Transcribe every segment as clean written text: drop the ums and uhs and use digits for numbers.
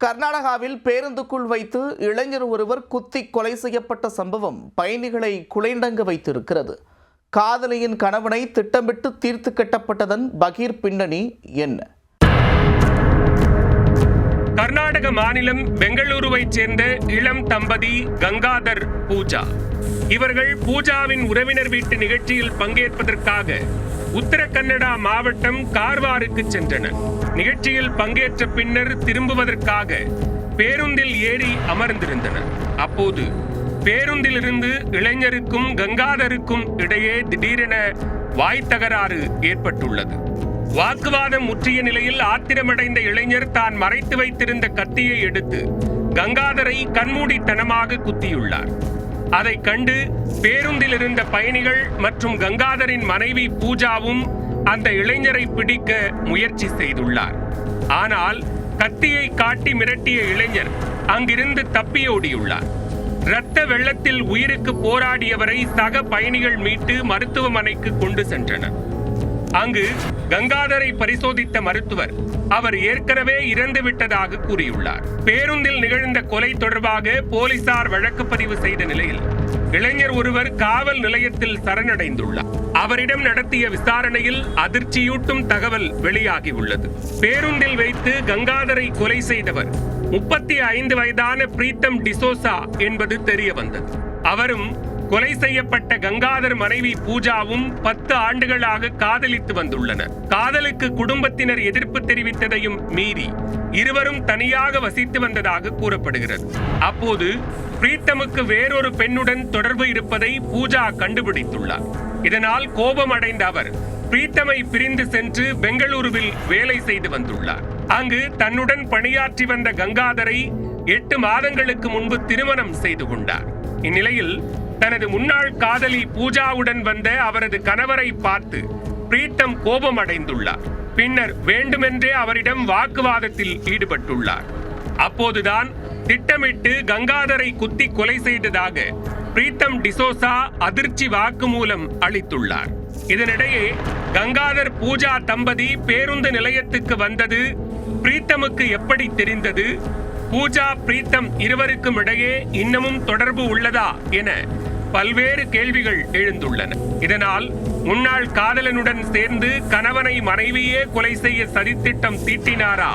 கர்நாடகாவில் பேருந்துக்குள் வைத்து இளைஞர் ஒருவர் குத்தி கொலை செய்யப்பட்ட சம்பவம் பயணிகளை குலைந்தங்க வைத்திருக்கிறது. காதலியின் கணவனை திட்டமிட்டு தீர்த்து கட்டப்பட்டதன் பகீர் பின்னணி என்ன? கர்நாடக மாநிலம் பெங்களூருவைச் சேர்ந்த இளம் தம்பதி கங்காதர், பூஜா. இவர்கள் பூஜாவின் உறவினர் வீட்டு நிகழ்ச்சியில் பங்கேற்பதற்காக உத்தர கன்னடா மாவட்டம் கார்வாருக்கு சென்றனர். நிகழ்ச்சியில் பங்கேற்ற பின்னர் திரும்புவதற்காக பேருந்தில் ஏறி அமர்ந்திருந்தனர். அப்போது பேருந்திலிருந்து இளைஞருக்கும் கங்காதருக்கும் இடையே திடீரென வாய் தகராறு ஏற்பட்டுள்ளது. வாக்குவாதம் முற்றிய நிலையில் ஆத்திரமடைந்த இளைஞர் தான் மறைத்து வைத்திருந்த கத்தியை எடுத்து கங்காதரை கண்மூடித்தனமாக குத்தியுள்ளார். அதை கண்டு பேருந்தில் இருந்த பயணிகள் மற்றும் கங்காதரின் மனைவி பூஜாவும் அந்த இளைஞரை பிடிக்க முயற்சி செய்துள்ளார். ஆனால் கத்தியை காட்டி மிரட்டிய இளைஞர் அங்கிருந்து தப்பியோடியுள்ளார். இரத்த வெள்ளத்தில் உயிருக்கு போராடியவரை சக பயணிகள் மீட்டு மருத்துவமனைக்கு கொண்டு சென்றனர். அங்கு கங்காதரை பரிசோதித்த மருத்துவர் அவர் ஏற்கனவே இறந்து விட்டதாக கூறியுள்ளார். பேருந்தில் நிகழ்ந்த கொலை தொடர்பாக போலீசார் வழக்கு பதிவு செய்த நிலையில் இளைஞர் ஒருவர் காவல் நிலையத்தில் சரணடைந்துள்ளார். அவரிடம் நடத்திய விசாரணையில் அதிர்ச்சியூட்டும் தகவல் வெளியாகியுள்ளது. பேருந்தில் வைத்து கங்காதரை கொலை செய்தவர் 35 வயதான பிரீத்தம் டிசோசா என்பது தெரிய வந்தது. அவரும் கொலை செய்யப்பட்ட கங்காதர் மனைவி பூஜாவும் 10 ஆண்டுகளாக காதலித்து வந்துள்ளனர். காதலுக்கு குடும்பத்தினர் எதிர்ப்பு தெரிவித்ததையும் மீறி இருவரும் தனியாக வசித்து வந்ததாக கூறப்படுகிறது. அப்போது பிரீத்தமுக்கு வேறொரு பெண்ணுடன் தொடர்பு இருப்பதை பூஜா கண்டுபிடித்துள்ளார். இதனால் கோபமடைந்த அவர் பிரீத்தமை பிரிந்து சென்று பெங்களூருவில் வேலை செய்து வந்துள்ளார். அங்கு தன்னுடன் பணியாற்றி வந்த கங்காதரை 8 மாதங்களுக்கு முன்பு திருமணம் செய்து கொண்டார். இந்நிலையில் தனது முன்னாள் காதலி பூஜாவுடன் வந்த அவரது கணவரை பார்த்து பிரீத்தம் கோபம் அடைந்துள்ளார். பின்னர் வேண்டுமென்றே அவரிடம் வாக்குவாதத்தில் ஈடுபட்டுள்ளார். அப்போதுதான் திட்டமிட்டு கங்காதரை குத்தி கொலை செய்ததாக பிரீத்தம் டிசோசா அதிர்ச்சி வாக்குமூலம் அளித்துள்ளார். இதனிடையே கங்காதர் பூஜா தம்பதி பேருந்து நிலையத்துக்கு வந்தது பிரீத்தமுக்கு எப்படி தெரிந்தது? பூஜா பிரீத்தம் இருவருக்கும் இடையே இன்னமும் தொடர்பு உள்ளதா என பல்வேறு கேள்விகள் எழுந்துள்ளன. இதனால் முன்னாள் காதலனுடன் சேர்ந்து கணவனை மனைவியே கொலை செய்ய சதித்திட்டம் தீட்டினாரா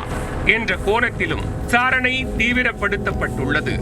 என்ற கோணத்திலும் விசாரணை தீவிரப்படுத்தப்பட்டுள்ளது.